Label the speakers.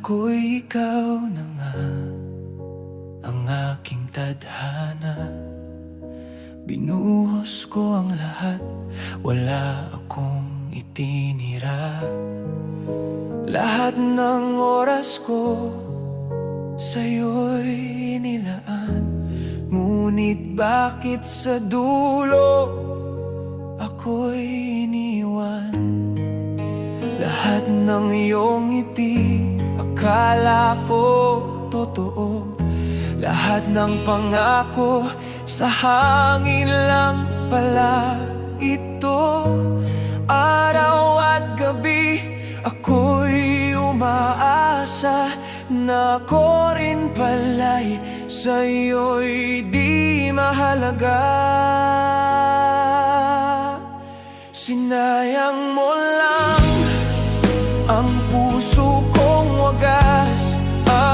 Speaker 1: ako'y ikaw na nga, ang aking tadhana. Binuhos ko ang lahat, wala akong itinira. Lahat ng oras ko sa'yo'y nilaan. Ngunit bakit sa dulo ako'y iniwan? Lahat ng iyong ngiti akala ko totoo. Lahat ng pangako sa hangin lang pala ito. Araw at gabi ako'y umaasa na ako rin pala'y sa'yo'y di mahalaga. Sinayang mo lang ang puso kong wagas.